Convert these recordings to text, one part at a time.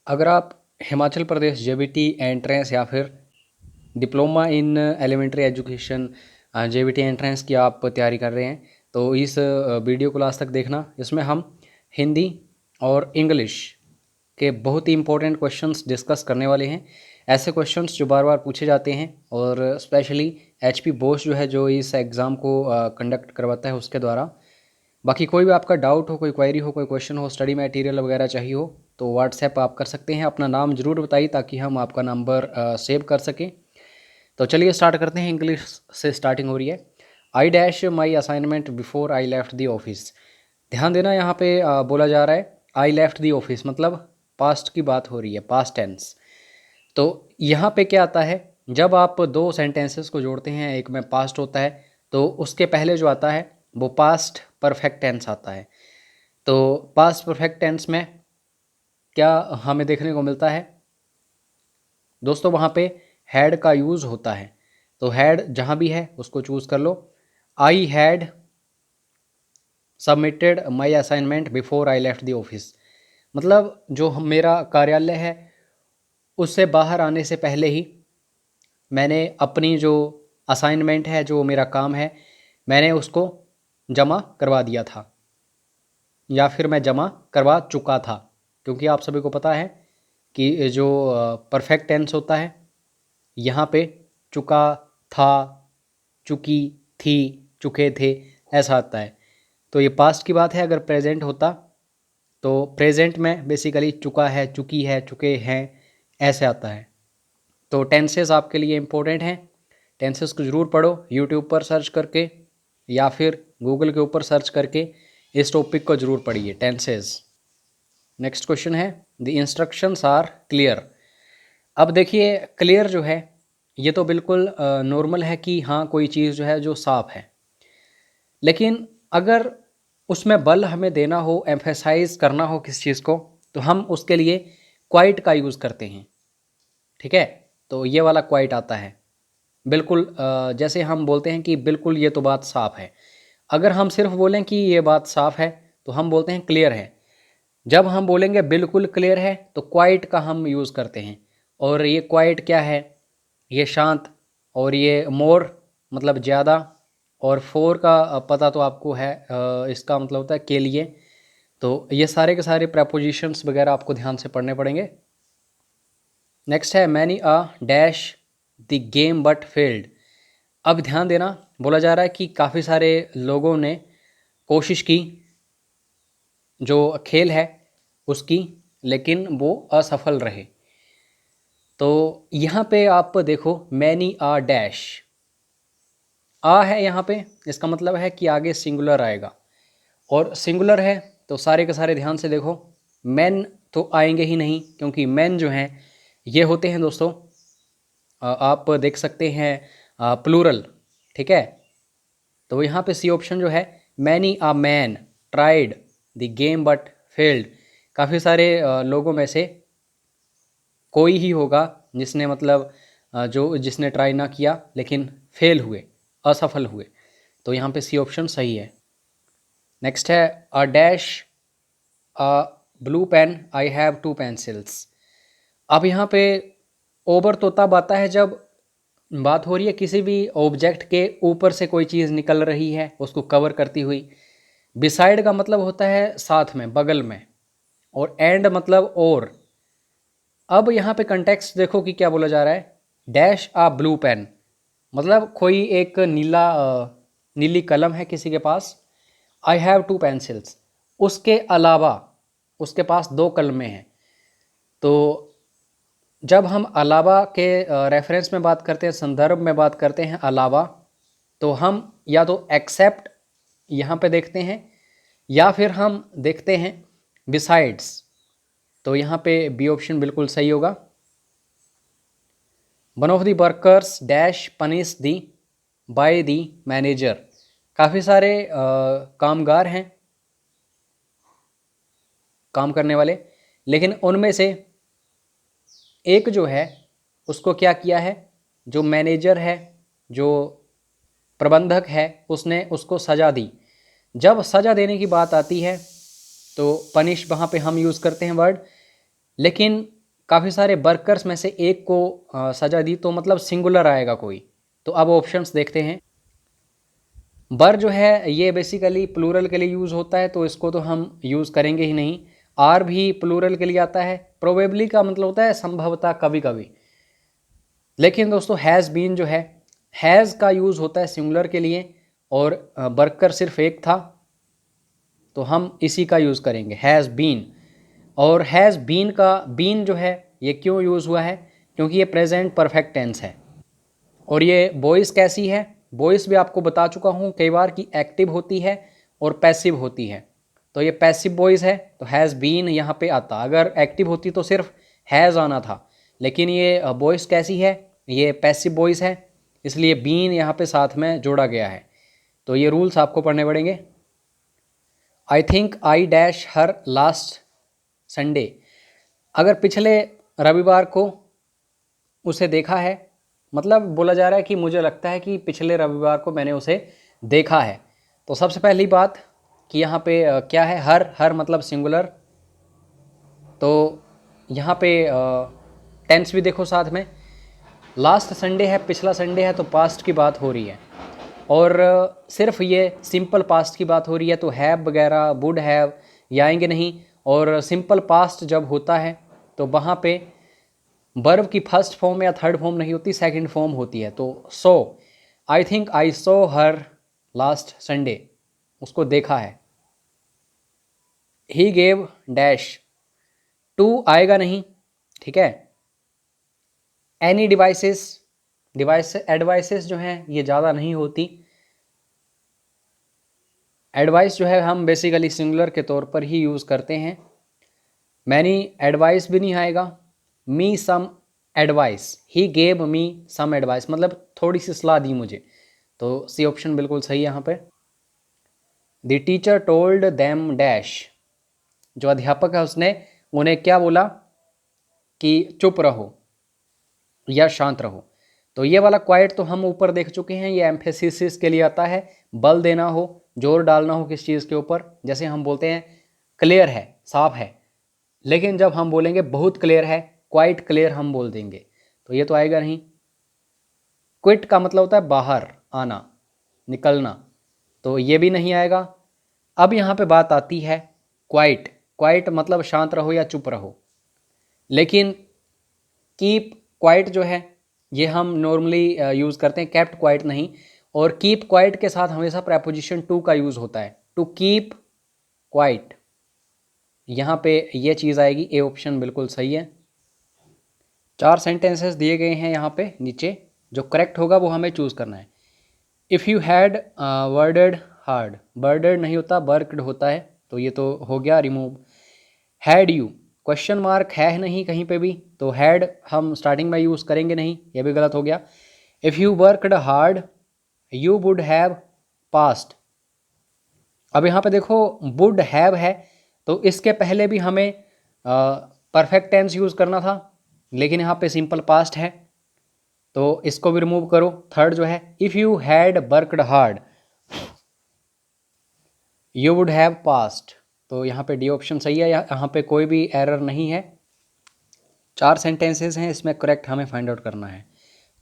अगर आप Himachal Pradesh JBT entrance या फिर diploma in elementary education JBT entrance की आप तैयारी कर रहे हैं तो इस वीडियो को लास्ट तक देखना। इसमें हम हिंदी और इंग्लिश के बहुत ही इंपॉर्टेंट क्वेश्चंस डिस्कस करने वाले हैं। ऐसे क्वेश्चंस जो बार बार पूछे जाते हैं और स्पेशली एचपी बोस जो है जो इस एग्ज़ाम को कंडक्ट करवाता है उसके द्वारा। बाकी कोई भी आपका डाउट हो, कोई क्वेरी हो, कोई क्वेश्चन हो, स्टडी मटेरियल वगैरह चाहिए हो तो व्हाट्सएप आप कर सकते हैं। अपना नाम ज़रूर बताइए ताकि हम आपका नंबर सेव कर सकें। तो चलिए स्टार्ट करते हैं। इंग्लिश से स्टार्टिंग हो रही है। I dash my assignment before I left the office. ध्यान देना, यहाँ पे बोला जा रहा है आई लेफ्ट द ऑफिस, मतलब पास्ट की बात हो रही है, पास्ट टेंस। तो यहाँ पे क्या आता है, जब आप दो सेंटेंसेस को जोड़ते हैं, एक में पास्ट होता है तो उसके पहले जो आता है वो पास्ट परफेक्ट टेंस आता है। तो पास्ट परफेक्ट टेंस में क्या हमें देखने को मिलता है दोस्तों, वहाँ पे हैड का यूज़ होता है। तो हैड जहाँ भी है उसको चूज़ कर लो। I had submitted my assignment before I left the office, मतलब जो मेरा कार्यालय है उससे बाहर आने से पहले ही मैंने अपनी जो असाइनमेंट है, जो मेरा काम है, मैंने उसको जमा करवा दिया था या फिर मैं जमा करवा चुका था। क्योंकि आप सभी को पता है कि जो परफेक्ट टेंस होता है यहाँ पे चुका था, चुकी थी, चुके थे, ऐसा आता है। तो ये पास्ट की बात है। अगर प्रेजेंट होता तो प्रेजेंट में बेसिकली चुका है, चुकी है, चुके हैं, ऐसे आता है। तो टेंसेस आपके लिए इम्पोर्टेंट हैं। टेंसेस को ज़रूर पढ़ो, यूट्यूब पर सर्च करके या फिर गूगल के ऊपर सर्च करके इस टॉपिक को ज़रूर पढ़िए, टेंसेस। नेक्स्ट क्वेश्चन है, द इंस्ट्रक्शंस आर क्लियर। अब देखिए, क्लियर जो है ये तो बिल्कुल नॉर्मल है कि हाँ कोई चीज़ जो है जो साफ है, लेकिन अगर उसमें बल हमें देना हो, एम्फेसाइज करना हो किस चीज़ को, तो हम उसके लिए क्वाइट का यूज़ करते हैं। ठीक है, तो ये वाला क्वाइट आता है। बिल्कुल जैसे हम बोलते हैं कि बिल्कुल ये तो बात साफ है। अगर हम सिर्फ बोलें कि ये बात साफ है तो हम बोलते हैं क्लियर है। जब हम बोलेंगे बिल्कुल क्लियर है तो क्वाइट का हम यूज़ करते हैं। और ये क्वाइट क्या है, ये शांत, और ये मोर मतलब ज़्यादा, और फोर का पता तो आपको है, इसका मतलब होता है के लिए। तो ये सारे के सारे प्रपोजिशंस वगैरह आपको ध्यान से पढ़ने पड़ेंगे। नेक्स्ट है, many a dash the game but failed. अब ध्यान देना, बोला जा रहा है कि काफ़ी सारे लोगों ने कोशिश की जो खेल है उसकी, लेकिन वो असफल रहे। तो यहाँ पे आप देखो, मैनी आ डैश, आ है यहाँ पे, इसका मतलब है कि आगे सिंगुलर आएगा, और सिंगुलर है तो सारे के सारे ध्यान से देखो। मैन तो आएंगे ही नहीं, क्योंकि मैन जो हैं ये होते हैं दोस्तों, आप देख सकते हैं प्लूरल। ठीक है, तो यहाँ पे सी ऑप्शन जो है, many uh man tried the game but failed. काफ़ी सारे लोगों में से कोई ही होगा जिसने मतलब जो जिसने ट्राई ना किया लेकिन फेल हुए, असफल हुए। तो यहाँ पे सी ऑप्शन सही है। नेक्स्ट है, a dash a blue pen I have two pencils. अब यहाँ पे ओवर तो तब आता है जब बात हो रही है किसी भी ऑब्जेक्ट के ऊपर से कोई चीज़ निकल रही है उसको कवर करती हुई। बिसाइड का मतलब होता है साथ में, बगल में, और एंड मतलब और। अब यहाँ पे कंटेक्स्ट देखो कि क्या बोला जा रहा है, डैश आ ब्लू पेन, मतलब कोई एक नीली कलम है किसी के पास। आई हैव टू पेंसिल्स, उसके अलावा उसके पास दो कलमें हैं। तो जब हम अलावा के रेफरेंस में बात करते हैं, संदर्भ में बात करते हैं अलावा, तो हम या तो एक्सेप्ट यहाँ पे देखते हैं या फिर हम देखते हैं बिसाइड्स। तो यहाँ पे बी ऑप्शन बिल्कुल सही होगा। One of the workers dash punish the by the manager. काफ़ी सारे कामगार हैं, काम करने वाले, लेकिन उनमें से एक जो है उसको क्या किया है, जो मैनेजर है, जो प्रबंधक है, उसने उसको सज़ा दी। जब सज़ा देने की बात आती है तो पनिश वहाँ पे हम यूज़ करते हैं वर्ड लेकिन काफ़ी सारे वर्कर्स में से एक को सज़ा दी, तो मतलब सिंगुलर आएगा कोई। तो अब ऑप्शंस देखते हैं। बर जो है ये बेसिकली प्लूरल के लिए यूज़ होता है, तो इसको तो हम यूज़ करेंगे ही नहीं। आर भी प्लूरल के लिए आता है। प्रोबेबली का मतलब होता है संभवतः, कभी कभी। लेकिन दोस्तों हैज़ बीन जो है, हैज़ का यूज़ होता है सिंगुलर के लिए, और वर्कर सिर्फ एक था, तो हम इसी का यूज़ करेंगे, हैज़ बीन। और हैज़ बीन का बीन जो है ये क्यों यूज़ हुआ है, क्योंकि ये प्रेजेंट परफेक्ट टेंस है। और ये वॉइस कैसी है, वॉइस भी आपको बता चुका हूँ कई बार कि एक्टिव होती है और पैसिव होती है। तो ये पैसिव वॉइस है, तो हैज़ बीन यहाँ पे आता। अगर एक्टिव होती तो सिर्फ हैज़ आना था, लेकिन ये वॉइस कैसी है, ये पैसिव वॉइस है, इसलिए बीन यहाँ पे साथ में जोड़ा गया है। तो ये रूल्स आपको पढ़ने पड़ेंगे। आई think I dash her last Sunday. अगर पिछले रविवार को उसे देखा है, मतलब बोला जा रहा है कि मुझे लगता है कि पिछले रविवार को मैंने उसे देखा है। तो सबसे पहली बात कि यहाँ पे क्या है, हर मतलब सिंगुलर। तो यहाँ पे टेंस भी देखो साथ में। लास्ट संडे है, पिछला संडे है, तो पास्ट की बात हो रही है। और सिर्फ ये सिंपल पास्ट की बात हो रही है, तो हैव वगैरह वुड हैव ये आएंगे नहीं। और सिंपल पास्ट जब होता है तो वहाँ पे वर्ब की फर्स्ट फॉर्म या थर्ड फॉर्म नहीं होती, सेकंड फॉर्म होती है। तो so, I think I saw her last Sunday, उसको देखा है। ही गेव डैश, टू आएगा नहीं, ठीक है। एनी एडवाइसेस जो हैं ये ज़्यादा नहीं होती। एडवाइस जो है हम बेसिकली सिंगुलर के तौर पर ही यूज़ करते हैं। मैनी एडवाइस भी नहीं आएगा। Me some advice, he gave me some advice, मतलब थोड़ी सी सलाह दी मुझे। तो सी ऑप्शन बिल्कुल सही है यहाँ पे। The teacher told them dash, जो अध्यापक है उसने उन्हें क्या बोला कि चुप रहो या शांत रहो। तो ये वाला क्वाइट तो हम ऊपर देख चुके हैं, ये एम्फेसिस के लिए आता है, बल देना हो, जोर डालना हो किस चीज़ के ऊपर। जैसे हम बोलते हैं क्लियर है, साफ है, लेकिन जब हम बोलेंगे बहुत क्लियर है, क्वाइट क्लियर हम बोल देंगे, तो ये तो आएगा नहीं। क्विट का मतलब होता है बाहर आना, निकलना, तो ये भी नहीं आएगा। अब यहाँ पे बात आती है क्वाइट। क्वाइट मतलब शांत रहो या चुप रहो। लेकिन कीप क्वाइट जो है ये हम नॉर्मली यूज़ करते हैं, केप्ट क्वाइट नहीं। और कीप क्वाइट के साथ हमेशा प्रेपोजिशन टू का यूज़ होता है, टू कीप क्वाइट। यहाँ पे ये चीज़ आएगी, ए ऑप्शन बिल्कुल सही है। 4 सेंटेंसेस दिए गए हैं यहाँ पे नीचे, जो करेक्ट होगा वो हमें चूज़ करना है। If you had worded hard, worded नहीं होता, वर्कड होता है, तो ये तो हो गया remove. Had you, question mark है नहीं कहीं पे भी, तो हैड हम स्टार्टिंग में यूज़ करेंगे नहीं, ये भी गलत हो गया। If you worked hard you would have past. अब यहाँ पे देखो वुड हैव है, तो इसके पहले भी हमें परफेक्ट टेंस यूज़ करना था, लेकिन यहाँ पे सिंपल पास्ट है, तो इसको भी रिमूव करो। थर्ड जो है, if you had worked hard you would have past, तो यहाँ पे डी ऑप्शन सही है, यहाँ पे कोई भी एरर नहीं है। 4 सेंटेंसेस हैं, इसमें करेक्ट हमें फाइंड आउट करना है।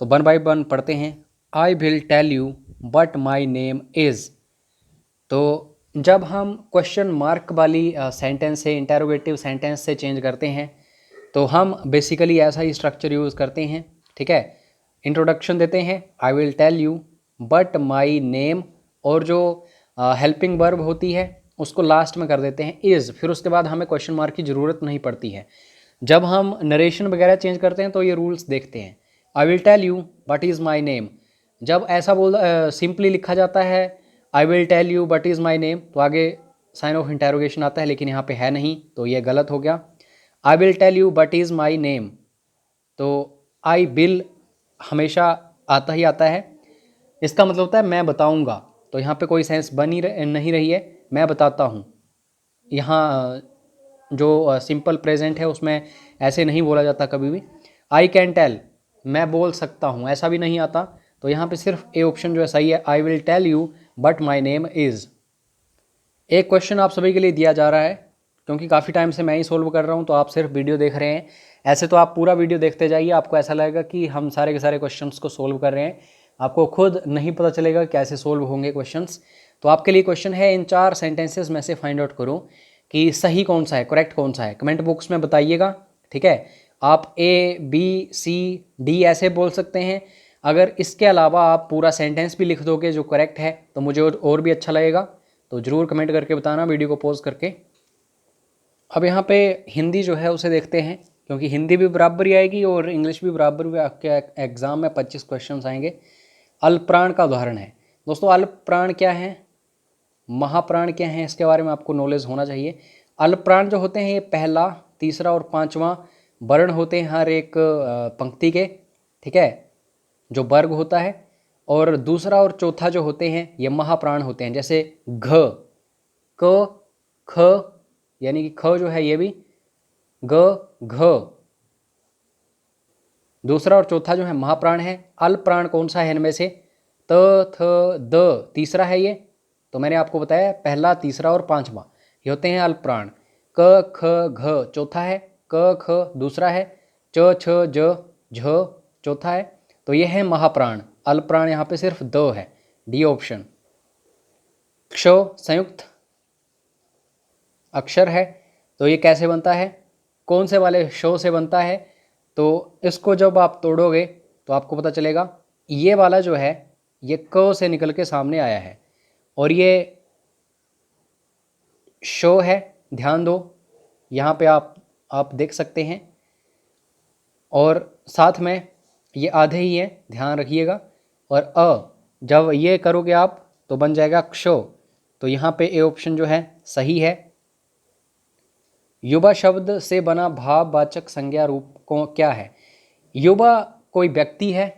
तो 1 बाय 1 पढ़ते हैं। I will tell you but my name is. तो जब हम क्वेश्चन मार्क वाली सेंटेंस से इंटेरोगेटिव सेंटेंस से चेंज करते हैं, तो हम बेसिकली ऐसा ही स्ट्रक्चर यूज़ करते हैं, ठीक है। इंट्रोडक्शन देते हैं, I will tell you but my name, और जो हेल्पिंग वर्ब होती है उसको लास्ट में कर देते हैं इज़, फिर उसके बाद हमें क्वेश्चन मार्क की ज़रूरत नहीं पड़ती है। जब हम नरेशन वगैरह चेंज करते हैं तो ये रूल्स देखते हैं। I will tell you but is my name, जब ऐसा सिंपली लिखा जाता है I will tell you but is my name, तो आगे साइन ऑफ इंटेरोगेशन आता है, लेकिन यहाँ पे है नहीं, तो ये गलत हो गया। I will tell you but is my name, तो आई विल हमेशा आता ही आता है, इसका मतलब होता है मैं बताऊंगा, तो यहाँ पे कोई सेंस नहीं रही है, मैं बताता हूँ। यहाँ जो सिंपल प्रेजेंट है उसमें ऐसे नहीं बोला जाता कभी भी। आई कैन टेल, मैं बोल सकता हूँ, ऐसा भी नहीं आता, तो यहाँ पे सिर्फ ए ऑप्शन जो है सही है, I will tell you but my name is. एक क्वेश्चन आप सभी के लिए दिया जा रहा है क्योंकि काफ़ी टाइम से मैं ही सोल्व कर रहा हूँ, तो आप सिर्फ वीडियो देख रहे हैं। ऐसे तो आप पूरा वीडियो देखते जाइए, आपको ऐसा लगेगा कि हम सारे के सारे क्वेश्चंस को सोल्व कर रहे हैं, आपको खुद नहीं पता चलेगा कैसे सोल्व होंगे क्वेश्चंस। तो आपके लिए क्वेश्चन है, इन 4 सेंटेंसेस में से फाइंड आउट करो कि सही कौन सा है, करेक्ट कौन सा है। कमेंट बॉक्स में बताइएगा, ठीक है। आप A, B, C, D ऐसे बोल सकते हैं। अगर इसके अलावा आप पूरा सेंटेंस भी लिख दोगे जो करेक्ट है तो मुझे और भी अच्छा लगेगा। तो ज़रूर कमेंट करके बताना, वीडियो को पॉज करके। अब यहाँ पे हिंदी जो है उसे देखते हैं, क्योंकि हिंदी भी बराबर ही आएगी और इंग्लिश भी बराबर भी। आपके एग्ज़ाम में 25 क्वेश्चन आएंगे। अल्पप्राण का उदाहरण है दोस्तों। अल्पप्राण क्या है, महाप्राण क्या है, इसके बारे में आपको नॉलेज होना चाहिए। अल्पप्राण जो होते हैं ये पहला, तीसरा और 5वां वर्ण होते हैं हर एक पंक्ति के, ठीक है, जो वर्ग होता है। और दूसरा और चौथा जो होते हैं ये महाप्राण होते हैं। जैसे घ, क, ख, यानी कि ख जो है ये भी, ग, घ। दूसरा और चौथा जो है महाप्राण है। अल्पप्राण कौन सा है इनमें से, त, थ, द तीसरा है ये। तो मैंने आपको बताया पहला, तीसरा और 5वां ये होते हैं अल्पप्राण। क, ख, घ चौथा है, क, ख दूसरा है, च, छ, ज, झ चौथा है। तो ये है महाप्राण। अल्पप्राण यहाँ पे सिर्फ द है, डी ऑप्शन। क्ष संयुक्त अक्षर है, तो ये कैसे बनता है, कौन से वाले शो से बनता है। तो इसको जब आप तोड़ोगे तो आपको पता चलेगा ये वाला जो है ये क से निकल के सामने आया है, और ये शो है। ध्यान दो, यहाँ पे आप देख सकते हैं, और साथ में ये आधे ही हैं, ध्यान रखिएगा। और जब ये करोगे आप तो बन जाएगा क्षो। तो यहाँ पे ए ऑप्शन जो है सही है। युवा शब्द से बना भाववाचक संज्ञा रूप को क्या है। युवा कोई व्यक्ति है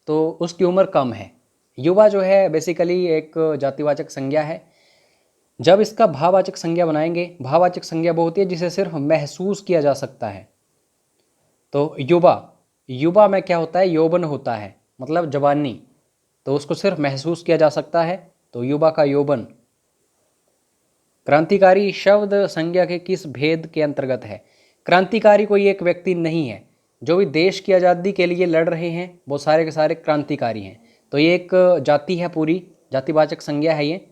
तो उसकी उम्र कम है। युवा जो है बेसिकली एक जातिवाचक संज्ञा है। जब इसका भाववाचक संज्ञा बनाएंगे, भाववाचक संज्ञा वो होती है जिसे सिर्फ महसूस किया जा सकता है। तो युवा में क्या होता है, यौवन होता है, मतलब जवानी, तो उसको सिर्फ महसूस किया जा सकता है, तो युवा का यौवन। क्रांतिकारी शब्द संज्ञा के किस भेद के अंतर्गत है। क्रांतिकारी कोई एक व्यक्ति नहीं है, जो भी देश की आज़ादी के लिए लड़ रहे हैं वो सारे के सारे क्रांतिकारी हैं। तो ये एक जाति है, पूरी जातिवाचक संज्ञा है ये।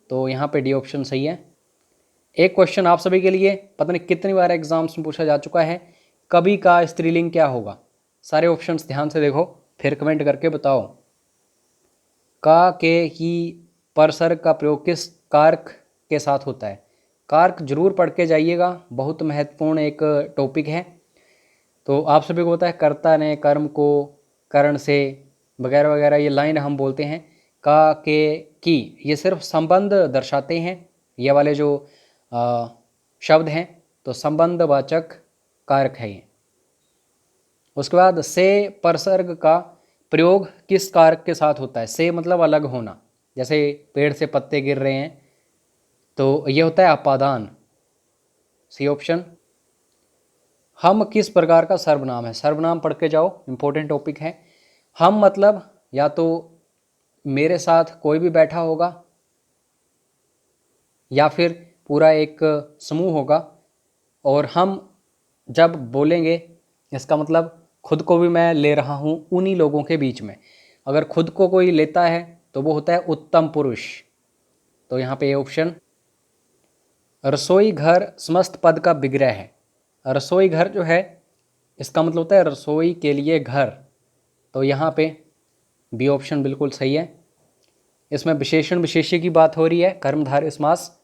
तो यहाँ पे डी ऑप्शन सही है। एक क्वेश्चन आप सभी के लिए, पता नहीं कितनी बार एग्जाम्स में पूछा जा चुका है, कवि का स्त्रीलिंग क्या होगा। सारे ऑप्शंस ध्यान से देखो, फिर कमेंट करके बताओ। का, के, की, परसर्ग का प्रयोग किस कारक के साथ होता है। कारक जरूर पढ़ के जाइएगा, बहुत महत्वपूर्ण एक टॉपिक है। तो आप सभी को पता है कर्ता ने कर्म को करण से वगैरह वगैरह ये लाइन हम बोलते हैं। का, के, की ये सिर्फ संबंध दर्शाते हैं, ये वाले जो शब्द हैं, तो संबंधवाचक कारक है ये। उसके बाद से परसर्ग का प्रयोग किस कारक के साथ होता है। से मतलब अलग होना, जैसे पेड़ से पत्ते गिर रहे हैं तो ये होता है अपादान, सी ऑप्शन। हम किस प्रकार का सर्वनाम है। सर्वनाम पढ़ के जाओ, इंपॉर्टेंट टॉपिक है। हम मतलब या तो मेरे साथ कोई भी बैठा होगा, या फिर पूरा एक समूह होगा। और हम जब बोलेंगे इसका मतलब खुद को भी मैं ले रहा हूँ उन्हीं लोगों के बीच में। अगर खुद को कोई लेता है तो वो होता है उत्तम पुरुष। तो यहाँ पे ये ऑप्शन। रसोई घर समस्त पद का विग्रह है। रसोई घर जो है इसका मतलब होता है रसोई के लिए घर। तो यहाँ पे बी ऑप्शन बिल्कुल सही है। इसमें विशेषण विशेष्य की बात हो रही है, कर्मधारय समास।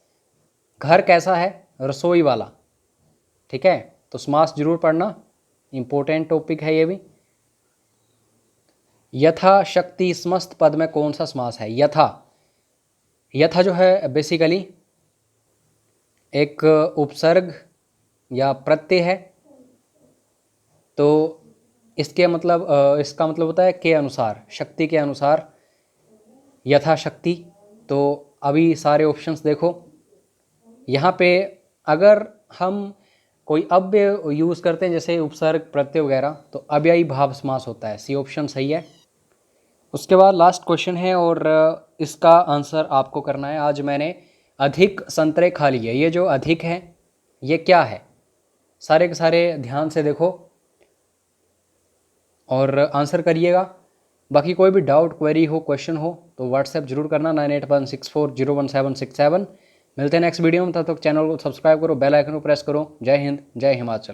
घर कैसा है, रसोई वाला, ठीक है। तो समास जरूर पढ़ना, इंपॉर्टेंट टॉपिक है ये भी। यथा शक्ति समस्त पद में कौन सा समास है। यथा जो है बेसिकली एक उपसर्ग या प्रत्यय है। तो इसका मतलब होता है के अनुसार, शक्ति के अनुसार, यथाशक्ति। तो अभी सारे ऑप्शंस देखो, यहाँ पे अगर हम कोई अव्यय यूज़ करते हैं जैसे उपसर्ग प्रत्यय वगैरह, तो अव्ययी भाव समास होता है, सी ऑप्शन सही है। उसके बाद लास्ट क्वेश्चन है और इसका आंसर आपको करना है। आज मैंने अधिक संतरे खा लिए। ये जो अधिक है ये क्या है, सारे के सारे ध्यान से देखो और आंसर करिएगा। बाकी कोई भी डाउट, क्वेरी हो, क्वेश्चन हो तो व्हाट्सएप जरूर करना 9816401767। मिलते हैं नेक्स्ट वीडियो में, तब तक चैनल को सब्सक्राइब करो, बेल आइकन को प्रेस करो। जय हिंद, जय हिमाचल।